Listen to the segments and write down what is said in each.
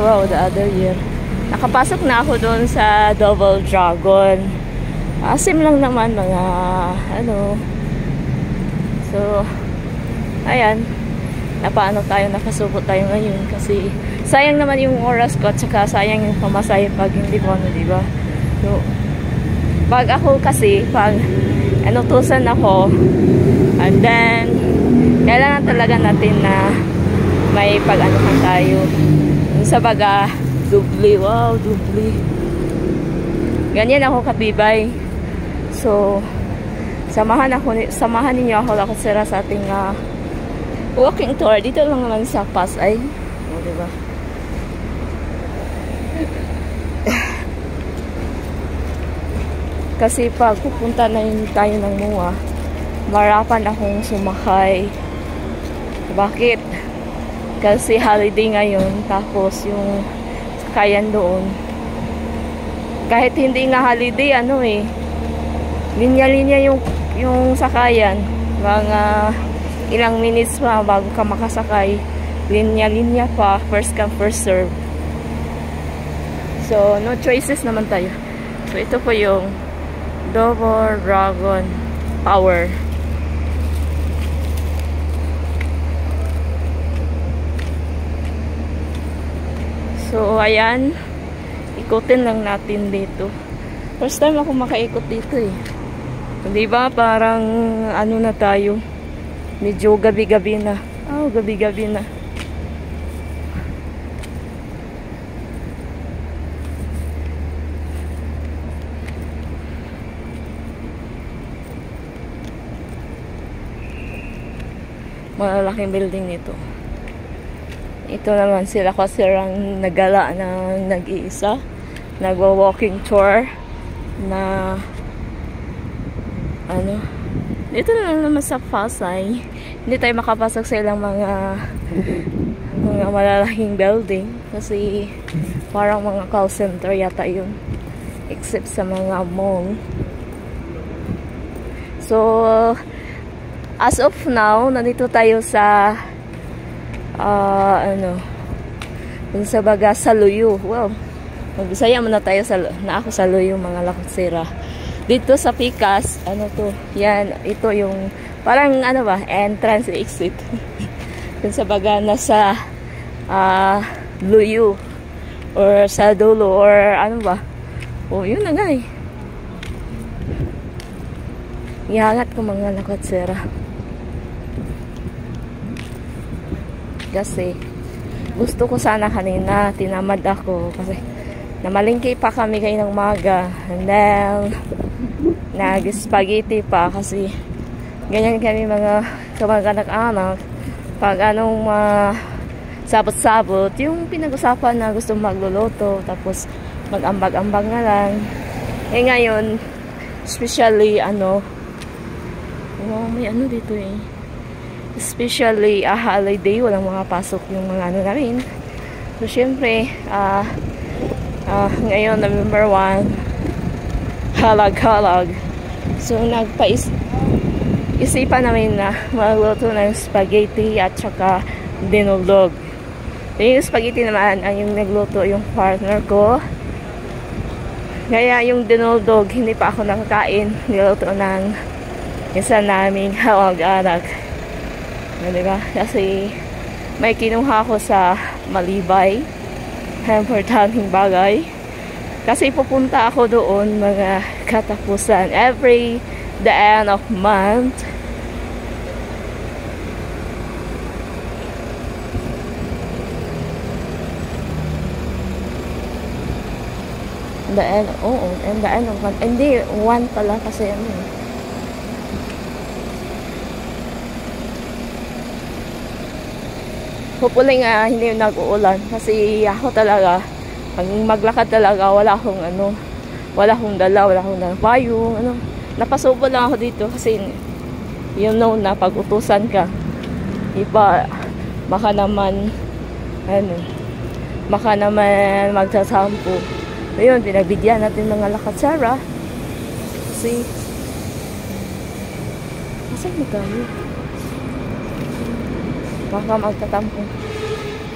wow, the other year. Nakapasok na ako doon sa Double Dragon. Asim lang naman mga ano. So, ayan. Napaano tayo, nakasubo tayo ngayon kasi sayang naman yung oras ko at saka sayang yung pamasahe pag hindi ko ano, diba? So, pag ako kasi, pag inutusan ako, and then, kailangan talaga natin na may pag-anuhan tayo. Sa baga, dubli. Wow, dubli. Ganyan ako katibay. So, samahan ninyo ako lakot-sira sa ating walking tour. Dito lang naman sa Pasay. O, diba? Kasi pag pupunta na yun tayo ng MUA, marapan akong sumakay. Bakit? Kasi holiday ngayon, tapos yung sakayan doon. Kahit hindi nga holiday, ano eh, linya-linya yung sakayan. Mga ilang minutes pa bago ka makasakay. Linya-linya pa, first come, first serve. So, no choices naman tayo. So, ito po yung Double Dragon Tower. So, ayan. Ikutin lang natin dito. First time ako makaikot dito eh. Diba? Parang ano na tayo. Medyo gabi-gabi na. Oh, gabi-gabi na. Malalaking building nito. Ito naman sila kasi ang nagala na nag-iisa. Nagwa-walking tour na ano. Dito na naman sa Pasay. Hindi tayo makapasok sa ilang mga malalaking building kasi parang mga call center yata yun. Except sa mga mall. So, as of now, nandito tayo sa dun sa baga Saluyo. Wow. Magbisaya muna tayo na ako Saluyo, mga lakotsira. Dito sa Pikas, ano to? Yan, ito yung parang ano ba, entrance exit. Dun sa baga nasa Luyo or sa dulo or ano ba? Oh, yun na nga eh. Ihangat ko mga lakotsira. Kasi gusto ko sana kanina, tinamad ako kasi namalingki pa kami kayo ng umaga, and then nag-spaghetti pa kasi ganyan kami mga kamag-anak-anak pag anong sabot-sabot yung pinag-usapan na gusto magluluto tapos mag-ambag-ambag na lang. Eh ngayon especially may ano dito eh, especially holiday, walang mga pasok yung mga ano namin. So syempre ngayon November 1, halag-halag. So isipan namin na magluto ng spaghetti at saka dinulog. Yung spaghetti naman ang yung nagluto yung partner ko. Kaya yung dinulog hindi pa ako nakakain, niluto ng isa naming hawag-anak. Diba? Kasi may kinuha ko sa Malibay. Importanteng bagay. Kasi pupunta ako doon mga katapusan. Every the end of month. The end, and the end of month. Hindi, one pala kasi ano. Hopefully nga hindi nag-uulan kasi ako talaga pag maglakad talaga wala akong dala, wala akong payong, napasubo lang ako dito kasi you know na pag utusan ka iba baka naman magsasampo. Ayun, pinagbigyan natin mga lakatsara kasi saan mo tayo? Baka magtatampo.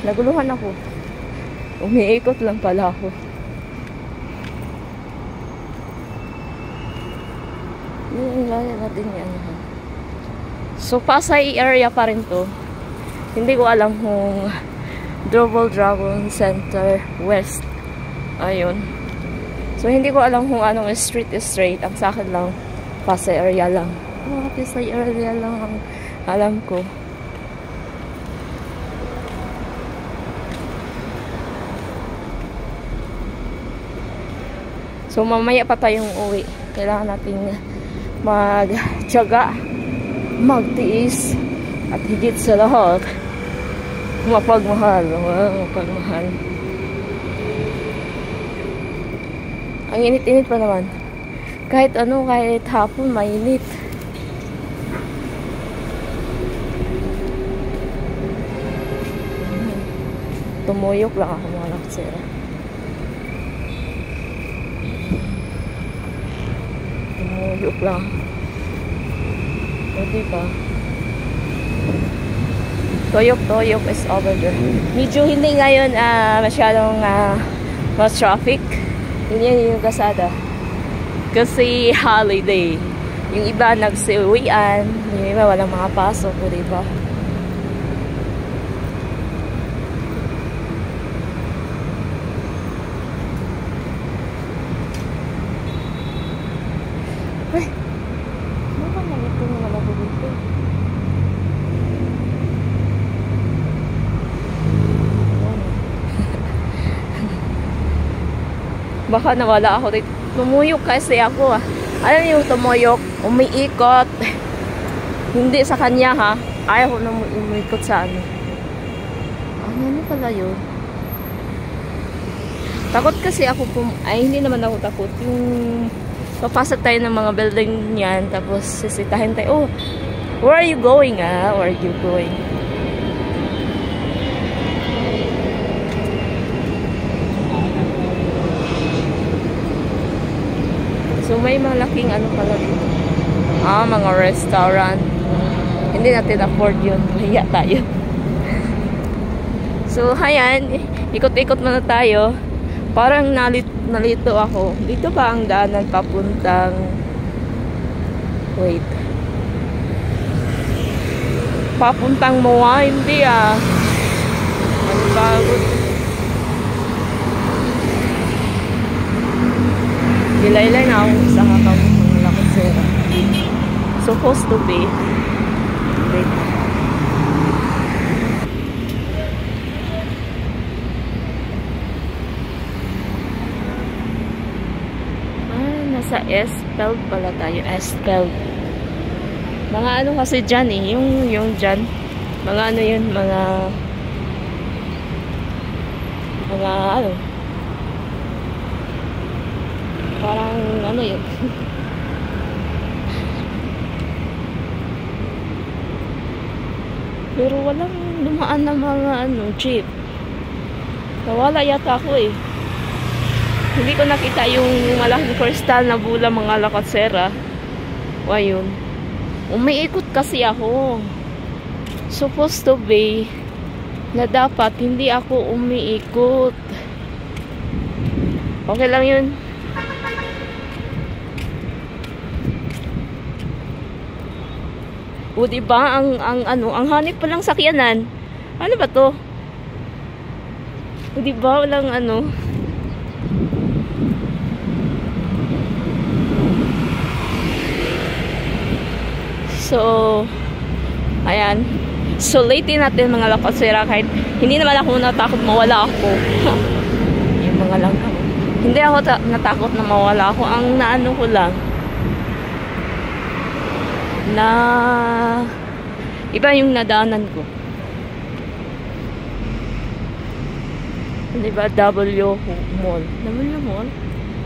Naguluhan ako. Umiikot lang pala ako. Yung laya natin yan. So, Pasay area pa rin to. Hindi ko alam kung Double Dragon Center West. Ayun. So, hindi ko alam kung anong street is straight. Ang sa akin lang, Pasay area lang. Pasay area lang ang alam ko. So, mamaya pa tayong uwi. Kailangan natin mag-tiyaga, magtiis, at higit sa lahat, mapagmahal. Mapagmahal. Ang init-init pa naman. Kahit ano, kahit hapon, mainit. Tumuyok lang ako mga laksera. Tumuyok lang. O diba? Toyok is over there. Medyo hindi ngayon masyadong mas traffic. Yun yung kasada. Kasi holiday. Yung iba nagsiuwian. Yung iba walang mga pasok. O diba? Ay! Baka nalito na malabo dito. Baka nawala ako dito. Tumuyok kasi ako Alam niyo yung tumuyok, umiikot. Hindi sa kanya ha. Ayaw ko na umiikot sa ano. Ano pala yun? Takot kasi ako ay hindi naman ako takot. Yung papasok tayo ng mga building niyan, tapos sisitahin tayo. Oh, where are you going Where are you going? So, may malaking ano pala dito. Mga restaurant. Hindi natin afford yun. Mahiya tayo. So, hayan. Ikot-ikot muna tayo. Parang nalito ako. Dito ba ang daanan papuntang... Wait. Papuntang Moa? Hindi Malibagod. Gilaylay na ako sa kakawin ng Lakosera. Supposed to be. Wait. Nasa Espeld pala tayo. Espeld. Mga ano kasi dyan yung dyan. Mga ano yun, mga ano. Parang ano yun. Pero walang dumaan na mga jeep. Nawala yata ako Hindi ko nakita yung malaking kristal na bula mga Lakosera. O ayun. Umiikot kasi ako. Supposed to be na dapat hindi ako umiikot. Okay lang yun. O diba ang hanip pa lang sakyanan. Ano ba to? O diba walang So, ayan. So, late natin mga Lakosera kahit hindi naman ako natakot mawala ako. Yung mga lang ako. Hindi ako natakot na mawala ako. Ang naano ko lang na iba yung nadaanan ko. Diba? W Mall. W Mall?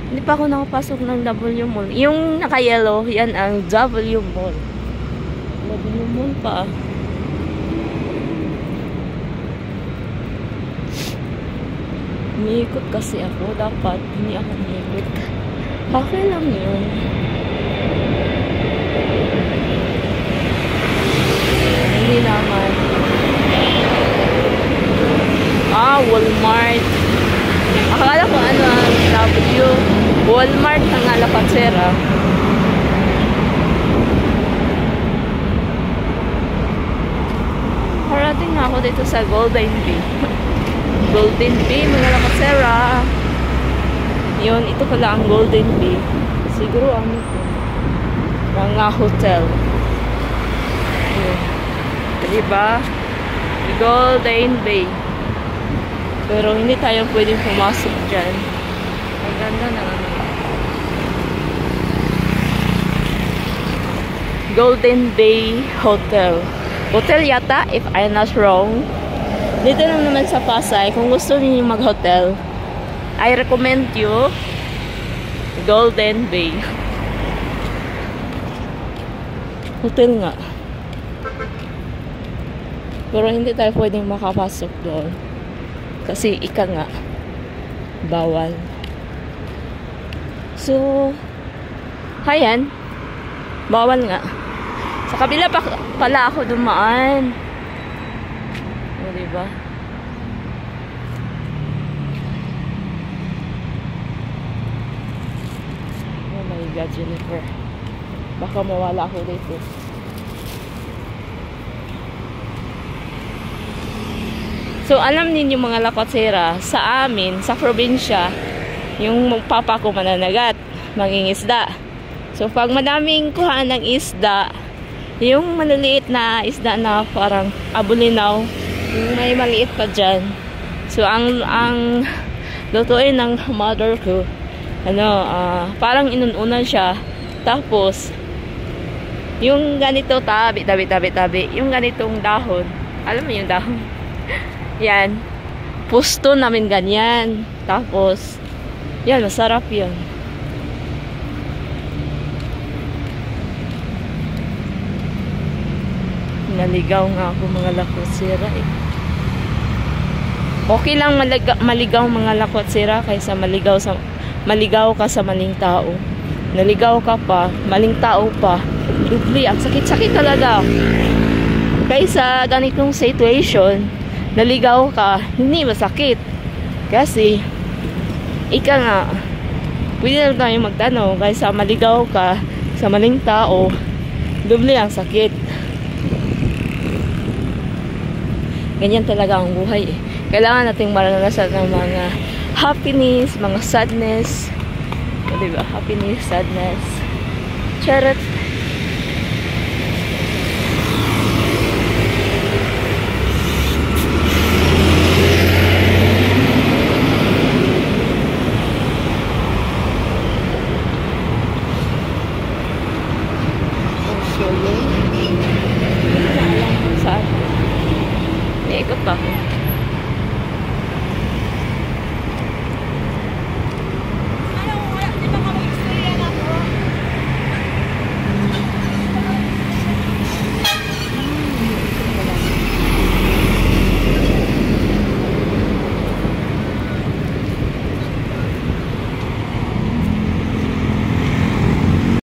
Hindi pa ako nakapasok ng W Mall. Yung naka-yellow, yan ang W Mall. W Mall pa. Umiikot kasi ako. Dapat hindi ako umiikot. Okay lang yun. Hindi naman. Walmart. Walmart ng Alapatsera. Parating na ako dito sa Golden Bay. Golden Bay, mga Alapatsera. Yun, ito pala ang Golden Bay. Siguro ano ito? Mga hotel. Yun. Diba? Golden Bay. Pero hindi tayo pwedeng pumasok dyan. Ang ganda na ano. Golden Bay Hotel. Hotel yata, if I'm not wrong. Dito lang naman sa Pasay. Kung gusto niyo mag-hotel, I recommend you Golden Bay. Hotel nga. Pero hindi tayo pwedeng makapasok doon. Kasi ika nga, bawal. So, ayan. Bawal nga. Sa kabila pa pala ako dumaan. O, diba? Oh my God, Jennifer. Baka mawala ako dito. So, alam ninyo mga Lakotsera, sa amin, sa probinsya, yung papa ko mananagat, mangingisda. So, pag madaming kuhaan ng isda, yung maliliit na isda na parang abulinaw, yung may maliit pa dyan. So, ang lutuin ng mother ko, parang inununan siya. Tapos, yung ganito tabi, yung ganitong dahon, alam mo yung dahon? Yan. Pusto namin ganyan. Tapos, yan, masarap yun. Naligaw nga ako mga Lakotsera eh. Okay lang maligaw mga Lakotsera kaysa maligaw ka sa maling tao. Naligaw ka pa, maling tao pa. Dubli, ang sakit-sakit talaga. Kaysa ganitong situation, naligaw ka, hindi masakit. Kasi, ika nga, pwede na tayo magtanong, kaysa maligaw ka sa maling tao, doble ang sakit. Ganyan talaga ang buhay eh. Kailangan nating maranasan ng mga happiness, mga sadness. O, diba? Happiness, sadness. Charot.